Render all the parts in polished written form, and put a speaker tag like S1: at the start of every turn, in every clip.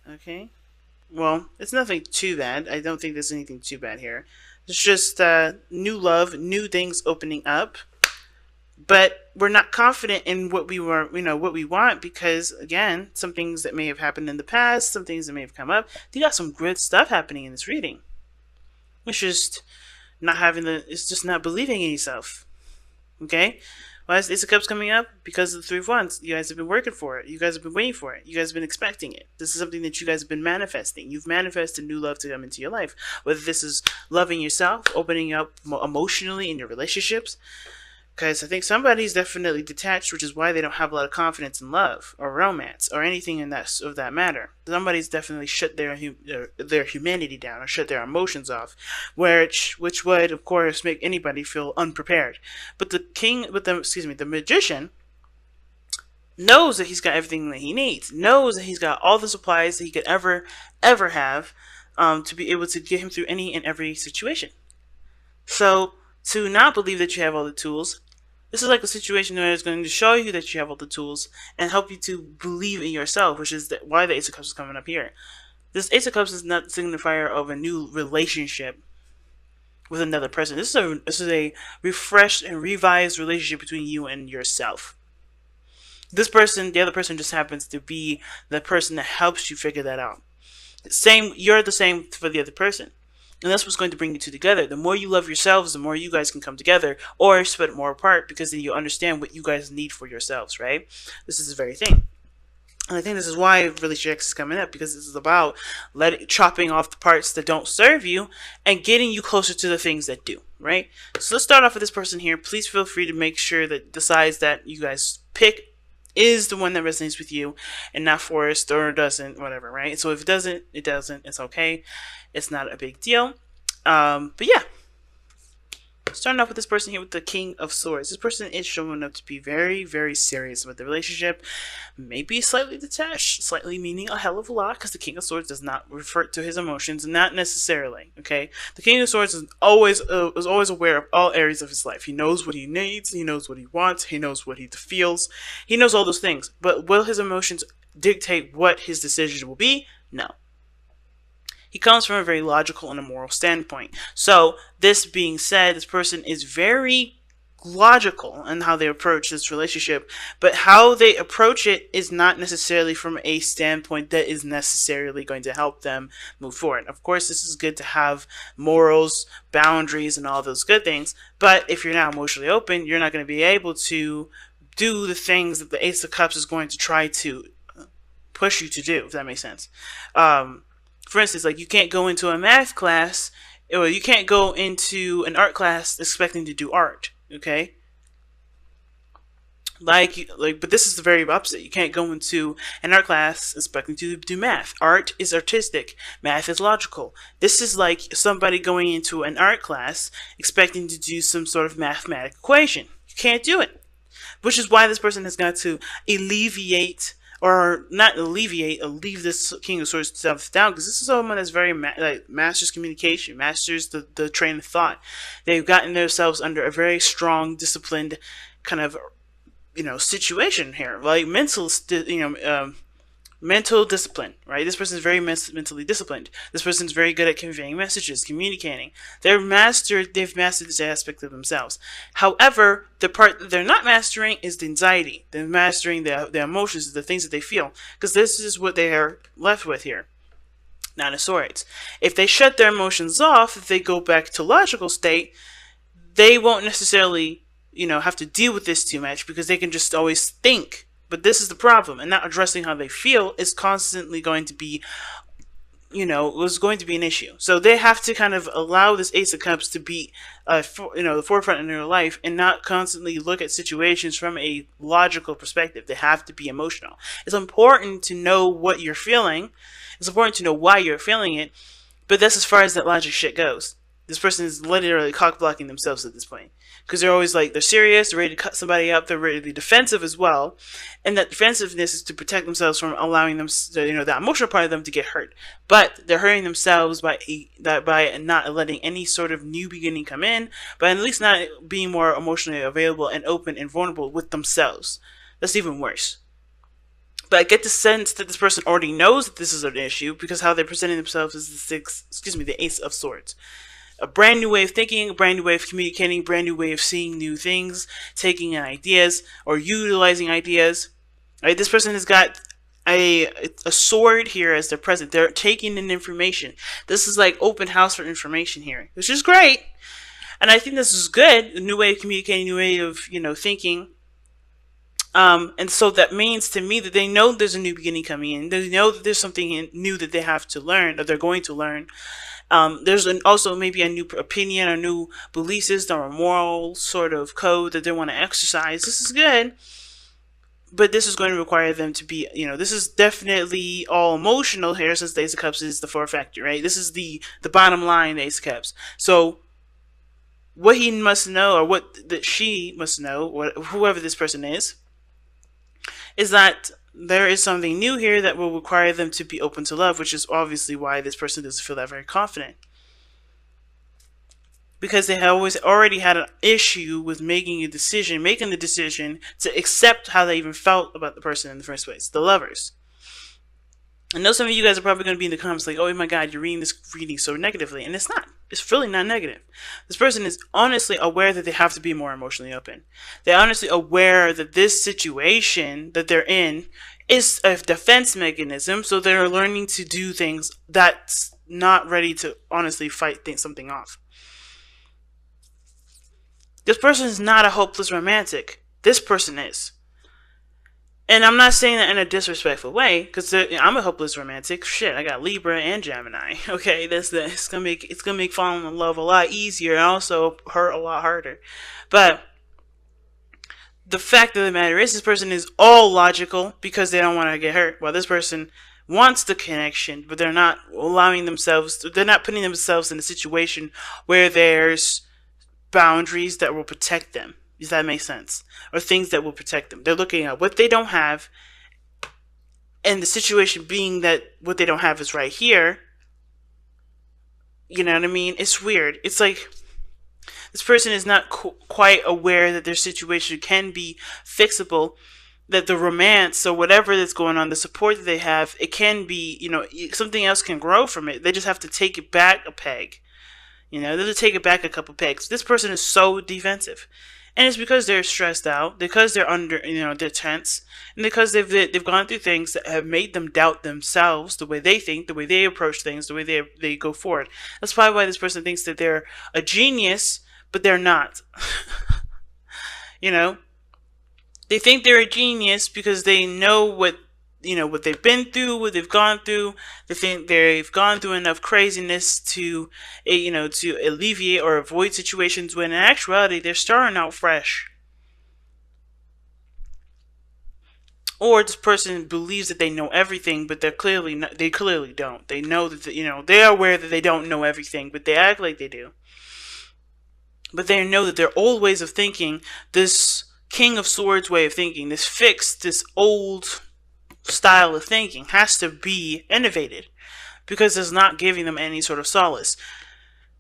S1: Okay. Well, it's nothing too bad. I don't think there's anything too bad here. It's just new love, new things opening up, but we're not confident in what we were, what we want, because again, some things that may have happened in the past, some things that may have come up. You got some good stuff happening in this reading. It's just not having it's just not believing in yourself. Okay? Why is the Ace of Cups coming up? Because of the Three of Wands. You guys have been working for it. You guys have been waiting for it. You guys have been expecting it. This is something that you guys have been manifesting. You've manifested new love to come into your life. Whether this is loving yourself, opening up emotionally in your relationships, because I think somebody's definitely detached, which is why they don't have a lot of confidence in love or romance or anything in that of that matter. Somebody's definitely shut their humanity down or shut their emotions off, which would of course make anybody feel unprepared. But the magician knows that he's got everything that he needs. Knows that he's got all the supplies that he could ever have, to be able to get him through any and every situation. So to not believe that you have all the tools, this is like a situation where it's going to show you that you have all the tools and help you to believe in yourself, which is why the Ace of Cups is coming up here. This Ace of Cups is not the signifier of a new relationship with another person. This is a refreshed and revised relationship between you and yourself. This person, the other person, just happens to be the person that helps you figure that out. You're the same for the other person. And that's what's going to bring you two together. The more you love yourselves, the more you guys can come together, or split more apart, because then you understand what you guys need for yourselves, right? This is the very thing. And I think this is why Relationship X is coming up, because this is about chopping off the parts that don't serve you and getting you closer to the things that do, right? So let's start off with this person here. Please feel free to make sure that the size that you guys pick is the one that resonates with you and not forced or doesn't, whatever, right? So if it doesn't, it doesn't. It's okay. It's not a big deal. But yeah, starting off with this person here with the King of Swords. This person is showing up to be very, very serious with the relationship. Maybe slightly detached, slightly meaning a hell of a lot, because the King of Swords does not refer to his emotions, not necessarily. Okay, the King of Swords is always aware of all areas of his life. He knows what he needs. He knows what he wants. He knows what he feels. He knows all those things. But will his emotions dictate what his decisions will be? No. He comes from a very logical and a moral standpoint. So, this being said, this person is very logical in how they approach this relationship, but how they approach it is not necessarily from a standpoint that is necessarily going to help them move forward. Of course, this is good to have morals, boundaries, and all those good things, but if you're not emotionally open, you're not going to be able to do the things that the Ace of Cups is going to try to push you to do, if that makes sense. For instance, like, you can't go into a math class, or you can't go into an art class expecting to do art, okay? But this is the very opposite. You can't go into an art class expecting to do math. Art is artistic. Math is logical. This is like somebody going into an art class expecting to do some sort of mathematical equation. You can't do it. Which is why this person has got to alleviate, or not alleviate, or leave this King of Swords stuff down, because this is someone that's very masters communication, masters the train of thought. They've gotten themselves under a very strong, disciplined kind of situation here, like mental discipline, right? This person is very mentally disciplined. This person is very good at conveying messages, communicating. They've mastered this aspect of themselves. However, the part that they're not mastering is the anxiety. They're mastering the emotions, the things that they feel, because this is what they are left with here. Nine of Swords. If they shut their emotions off, if they go back to logical state, they won't necessarily, have to deal with this too much, because they can just always think. But this is the problem, and not addressing how they feel is constantly going to be, was going to be an issue. So they have to kind of allow this Ace of Cups to be, the forefront in their life, and not constantly look at situations from a logical perspective. They have to be emotional. It's important to know what you're feeling. It's important to know why you're feeling it, but that's as far as that logic shit goes. This person is literally cock blocking themselves at this point, because they're always like, they're serious, they're ready to cut somebody up, they're ready to be defensive as well, and that defensiveness is to protect themselves from allowing them, that emotional part of them to get hurt. But they're hurting themselves by not letting any sort of new beginning come in, but at least not being more emotionally available and open and vulnerable with themselves. That's even worse. But I get the sense that this person already knows that this is an issue because how they're presenting themselves is the Ace of Swords. A brand new way of thinking, a brand new way of communicating, a brand new way of seeing new things, taking in ideas or utilizing ideas. Right? This person has got a sword here as their present. They're taking in information. This is like open house for information here, which is great. And I think this is good. A new way of communicating, a new way of, thinking. And so that means to me that they know there's a new beginning coming in. They know that there's something new that they have to learn, or they're going to learn. There's also maybe a new opinion, a new belief system, or moral sort of code that they want to exercise. This is good. But this is going to require them to be, this is definitely all emotional here, since the Ace of Cups is the four factor, right? This is the bottom line, the Ace of Cups. So what he must know, or what that she must know, whoever this person is that there is something new here that will require them to be open to love, which is obviously why this person doesn't feel that very confident. Because they have already had an issue with making the decision to accept how they even felt about the person in the first place, the lovers. I know some of you guys are probably going to be in the comments like, oh my god, you're reading this reading so negatively. And it's not. It's really not negative. This person is honestly aware that they have to be more emotionally open. They're honestly aware that this situation that they're in is a defense mechanism, so they're learning to do things that's not ready to honestly fight something off. This person is not a hopeless romantic. This person is. And I'm not saying that in a disrespectful way, because I'm a hopeless romantic. Shit, I got Libra and Gemini. Okay, it's gonna make falling in love a lot easier and also hurt a lot harder. But the fact of the matter is, this person is all logical because they don't want to get hurt, while this person wants the connection, but they're not they're not putting themselves in a situation where there's boundaries that will protect them. Does that make sense? Or things that will protect them. They're looking at what they don't have, and the situation being that what they don't have is right here. You know what I mean? It's weird. It's like this person is not quite aware that their situation can be fixable, that the romance or whatever that's going on, the support that they have, it can be, something else can grow from it. They just have to take it back a peg. They have to take it back a couple pegs. This person is so defensive. And it's because they're stressed out, because they're under, they're tense, and because they've gone through things that have made them doubt themselves, the way they think, the way they approach things, the way they go forward. That's probably why this person thinks that they're a genius, but they're not. They think they're a genius because they know what they've been through, what they've gone through. They think they've gone through enough craziness to alleviate or avoid situations when in actuality they're starting out fresh. Or this person believes that they know everything, but they clearly don't. They know that they are aware that they don't know everything, but they act like they do. But they know that their old ways of thinking, this King of Swords way of thinking, this old style of thinking has to be innovated because it's not giving them any sort of solace.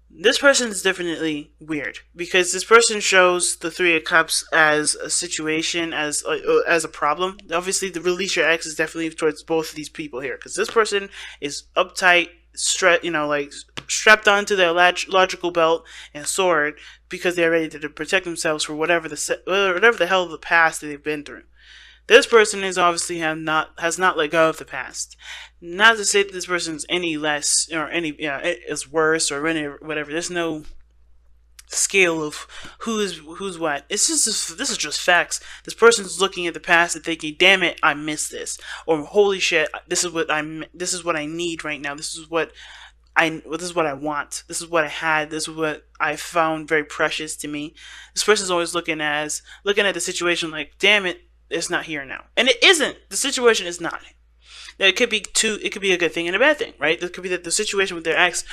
S1: This person is definitely weird because this person shows the Three of Cups as a situation, as a problem. Obviously, the release your ex is definitely towards both of these people here because this person is uptight, strapped onto their logical belt and sword because they're ready to protect themselves for whatever the hell of the past that they've been through. This person is obviously has not let go of the past. Not to say that this person's any less or any is worse or whatever. There's no scale of who's what. This is just facts. This person's looking at the past and thinking, "Damn it, I missed this," or "Holy shit, this is what I need right now. This is what I want. This is what I had. This is what I found very precious to me." This person's always looking at the situation like, "Damn it, it's not here now," and it isn't. The situation is not. It could be a good thing and a bad thing, right? There could be that the situation with their ex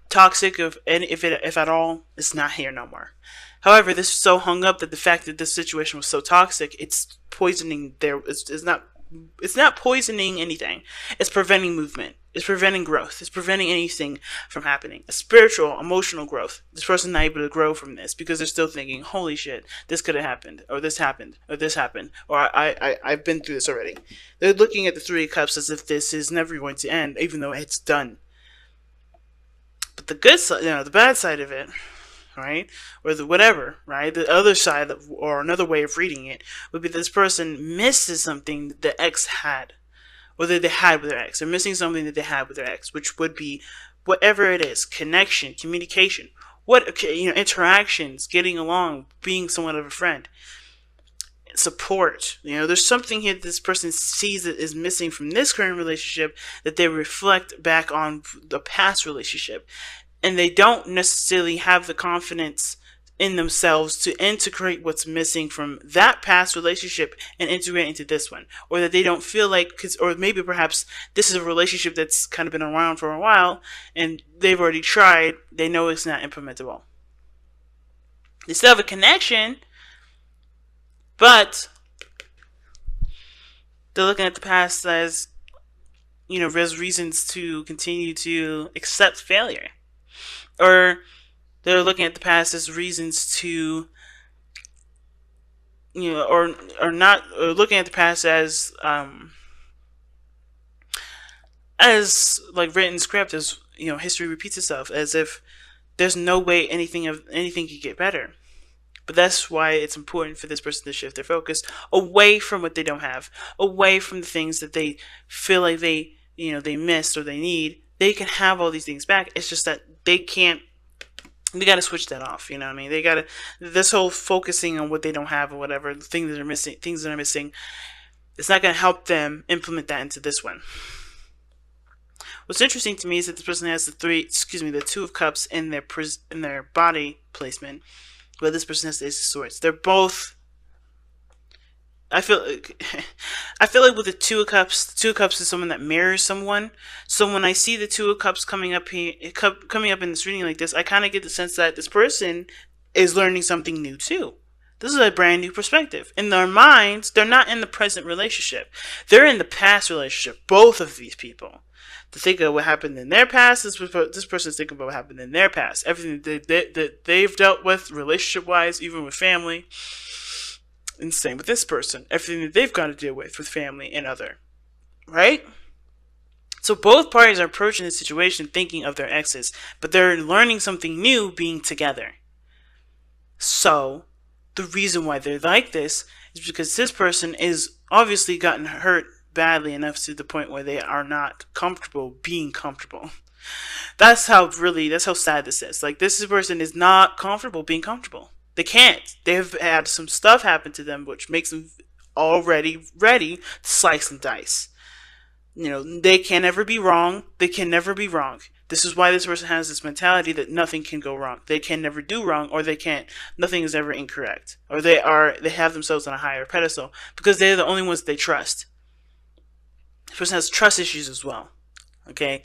S1: toxic, if at all, it's not here no more. However, this is so hung up that the fact that this situation was so toxic, it's poisoning it's not poisoning anything. It's preventing movement. It's preventing growth. It's preventing anything from happening. A spiritual, emotional growth. This person's not able to grow from this because they're still thinking, holy shit, this could have happened, or this happened, or this happened, or I've been through this already. They're looking at the Three of Cups as if this is never going to end, even though it's done. But the good side, the bad side of it, right, or the whatever, right, the other side, or another way of reading it, would be this person misses something that the ex had, or that they had with their ex. They're missing something that they had with their ex, which would be whatever it is: connection, communication, interactions, getting along, being somewhat of a friend, support. There's something here that this person sees that is missing from this current relationship that they reflect back on the past relationship, and they don't necessarily have the confidence in themselves to integrate what's missing from that past relationship and integrate into this one, or that they don't feel like, or maybe perhaps this is a relationship that's kind of been around for a while and they've already tried, they know it's not implementable. They still have a connection, but they're looking at the past as, there's reasons to continue to accept failure, or they're looking at the past as reasons to, or not, or looking at the past as like written script, as history repeats itself, as if there's no way anything could get better. But that's why it's important for this person to shift their focus away from what they don't have, away from the things that they feel like they missed or they need. They can have all these things back. It's just that they can't. They got to switch that off. You know what I mean? They got to, this whole focusing on what they don't have or whatever, the things that are missing, it's not going to help them implement that into this one. What's interesting to me is that this person has the Two of Cups in their body placement, but this person has the Ace of Swords. They're both, I feel like with the Two of Cups is someone that mirrors someone. So when I see the Two of Cups coming up here, coming up in this reading like this, I kind of get the sense that this person is learning something new too. This is a brand new perspective. In their minds, they're not in the present relationship. They're in the past relationship. Both of these people. To think of what happened in their past, this person's thinking about what happened in their past. Everything that they've dealt with relationship-wise, even with family. And same with this person. Everything that they've got to deal with family and other. Right? So both parties are approaching the situation thinking of their exes, but they're learning something new being together. So the reason why they're like this is because this person is obviously gotten hurt badly enough to the point where they are not comfortable being comfortable. That's how sad this is. Like, this person is not comfortable being comfortable. They can't. They've had some stuff happen to them which makes them already ready to slice and dice. They can never be wrong. They can never be wrong. This is why this person has this mentality that nothing can go wrong. They can never do wrong, or nothing is ever incorrect. Or they have themselves on a higher pedestal because they're the only ones they trust. This person has trust issues as well. Okay?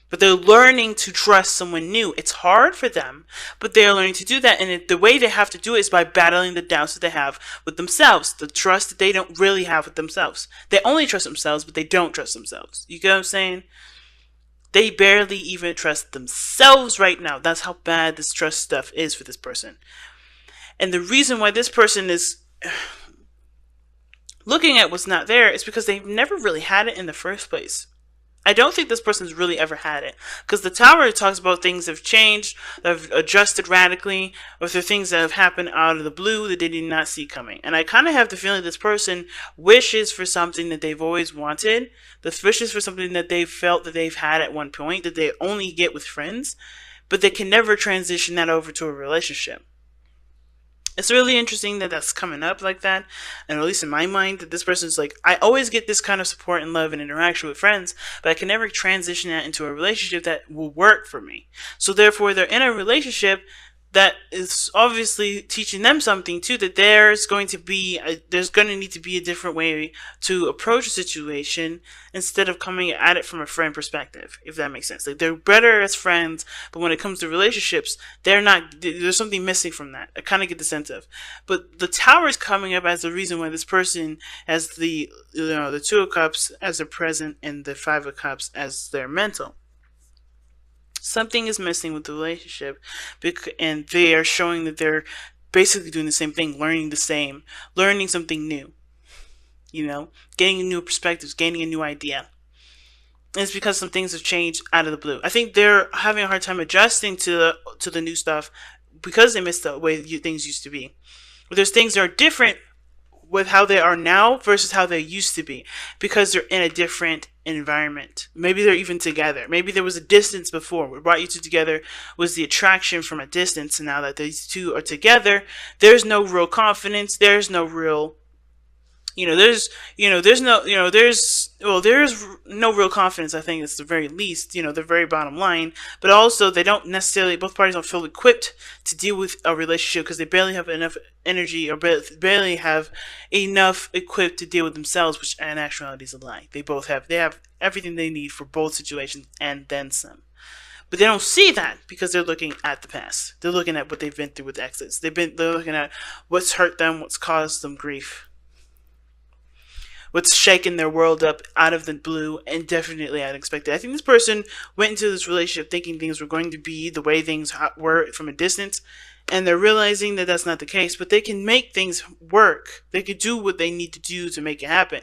S1: But they're learning to trust someone new. It's hard for them, but they're learning to do that. And the way they have to do it is by battling the doubts that they have with themselves. The trust that they don't really have with themselves. They only trust themselves, but they don't trust themselves. You get what I'm saying? They barely even trust themselves right now. That's how bad this trust stuff is for this person. And the reason why this person is looking at what's not there is because they've never really had it in the first place. I don't think this person's really ever had it. Because the Tower talks about things have changed, have adjusted radically, or if there are things that have happened out of the blue that they did not see coming. And I kind of have the feeling this person wishes for something that they've always wanted. This wishes for something that they've felt that they've had at one point, that they only get with friends. But they can never transition that over to a relationship. It's really interesting that that's coming up like that, and at least in my mind, that this person's like, I always get this kind of support and love and interaction with friends, but I can never transition that into a relationship that will work for me. So therefore, they're in a relationship, that is obviously teaching them something too, that there's going to need to be a different way to approach a situation instead of coming at it from a friend perspective, if that makes sense. Like, they're better as friends, but when it comes to relationships, there's something missing from that. I kind of get the sense of. But the Tower is coming up as the reason why this person has the Two of Cups as their present and the Five of Cups as their mental. Something is missing with the relationship, and they are showing that they're basically doing the same thing, learning something new, gaining new perspectives, gaining a new idea. And it's because some things have changed out of the blue. I think they're having a hard time adjusting to the new stuff because they missed the way things used to be. But there's things that are different with how they are now versus how they used to be, because they're in a different environment. Maybe they're even together. Maybe there was a distance before. What brought you two together was the attraction from a distance, and now that these two are together, there's no real confidence. There's no real there's no real confidence. I think it's the very least, the very bottom line. But also, both parties don't feel equipped to deal with a relationship because they barely have enough energy, or barely have enough equipped to deal with themselves, which in actuality is a lie. They have everything they need for both situations and then some. But they don't see that because they're looking at the past. They're looking at what they've been through with exes. They're looking at what's hurt them, what's caused them grief, what's shaking their world up out of the blue and definitely unexpected. I think this person went into this relationship thinking things were going to be the way things were from a distance, and they're realizing that that's not the case, but they can make things work. They can do what they need to do to make it happen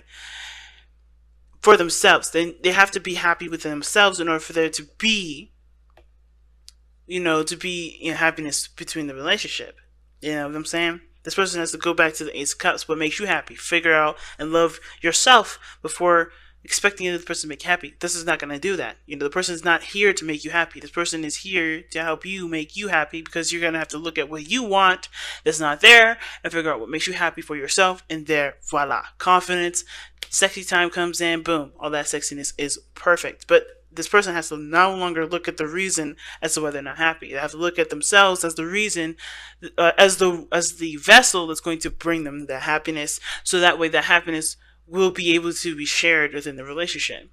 S1: for themselves. They have to be happy with themselves in order for there to be, happiness between the relationship. You know what I'm saying? This person has to go back to the Ace of Cups. What makes you happy? Figure out and love yourself before expecting the other person to make you happy. This is not going to do that. The person is not here to make you happy. This person is here to help you make you happy, because you're going to have to look at what you want that's not there and figure out what makes you happy for yourself. And there, voila, confidence, sexy time comes in, boom, all that sexiness is perfect. But this person has to no longer look at the reason as to why they're not happy. They have to look at themselves as the reason, as the vessel that's going to bring them the happiness, so that way the happiness will be able to be shared within the relationship.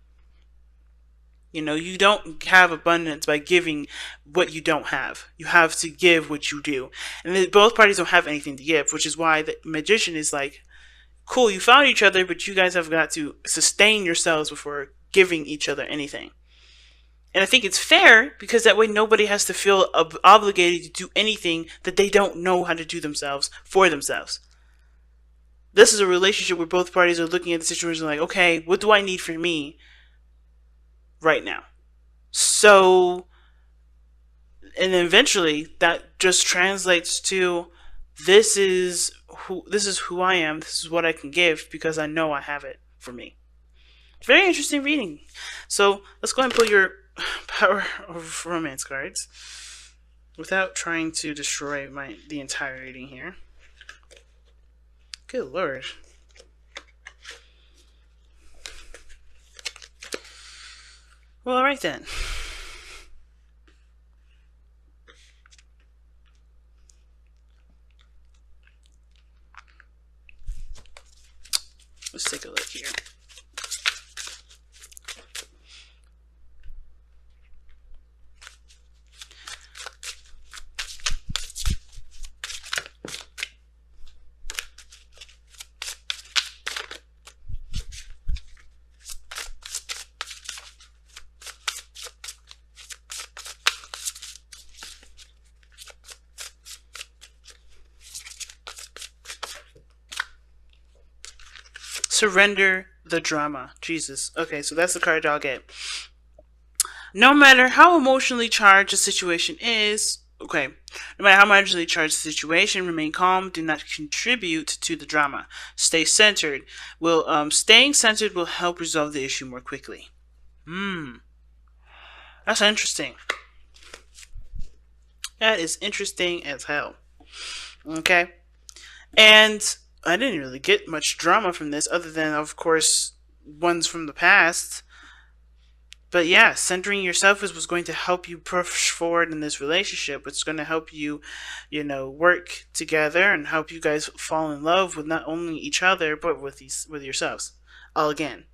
S1: You don't have abundance by giving what you don't have. You have to give what you do. And both parties don't have anything to give, which is why the Magician is like, cool, you found each other, but you guys have got to sustain yourselves before giving each other anything. And I think it's fair, because that way nobody has to feel obligated to do anything that they don't know how to do themselves for themselves. This is a relationship where both parties are looking at the situation like, okay, what do I need for me right now? So, and then eventually that just translates to, this is who I am, this is what I can give, because I know I have it for me. Very interesting reading. So let's go ahead and pull your Power of Romance cards without trying to destroy the entire reading here. Good lord. Well, alright then. Let's take a look here. Surrender the drama. Jesus. Okay, so that's the card y'all get. No matter how emotionally charged a situation is, no matter how emotionally charged the situation, remain calm. Do not contribute to the drama. Stay centered. Staying centered will help resolve the issue more quickly. That's interesting. That is interesting as hell. Okay, and I didn't really get much drama from this, other than, of course, ones from the past. But yeah, centering yourself is what's going to help you push forward in this relationship. It's going to help you, work together and help you guys fall in love with not only each other but with yourselves. All again,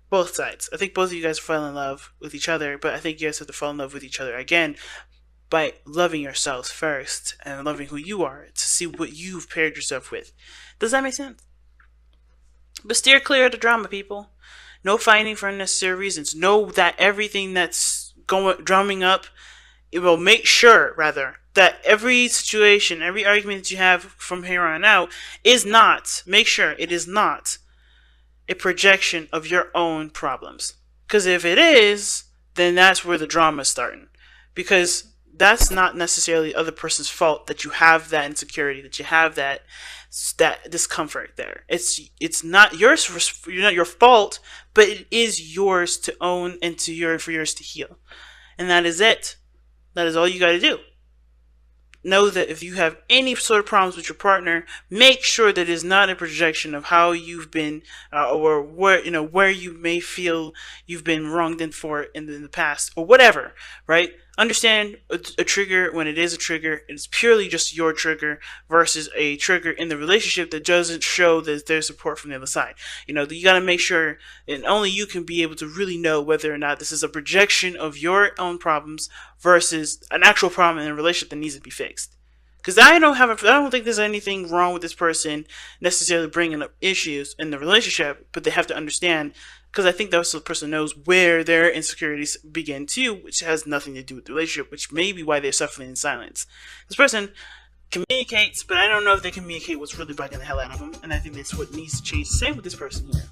S1: both sides. I think both of you guys fell in love with each other, but I think you guys have to fall in love with each other again by loving yourselves first and loving who you are to see what you've paired yourself with. Does that make sense? But steer clear of the drama, people. No fighting for unnecessary reasons. Know that everything that's drumming up, it will make sure, rather, that every situation, every argument that you have from here on out make sure it is not a projection of your own problems. Because if it is, then that's where the drama is starting. Because that's not necessarily the other person's fault that you have that insecurity, that you have that discomfort there. It's not yours, not your fault, but it is yours to own and for yours to heal. And that is it. That is all you got to do. Know that if you have any sort of problems with your partner, make sure that it is not a projection of how you've been or where you may feel you've been wronged in the past or whatever, right? Understand a trigger when it is a trigger. It's purely just your trigger versus a trigger in the relationship that doesn't show that there's support from the other side. You got to make sure, and only you can be able to really know whether or not this is a projection of your own problems versus an actual problem in a relationship that needs to be fixed. Because I don't think there's anything wrong with this person necessarily bringing up issues in the relationship, but they have to understand, because I think that the person knows where their insecurities begin too, which has nothing to do with the relationship, which may be why they're suffering in silence. This person communicates, but I don't know if they communicate what's really bugging the hell out of them, and I think that's what needs to change. Same with this person here.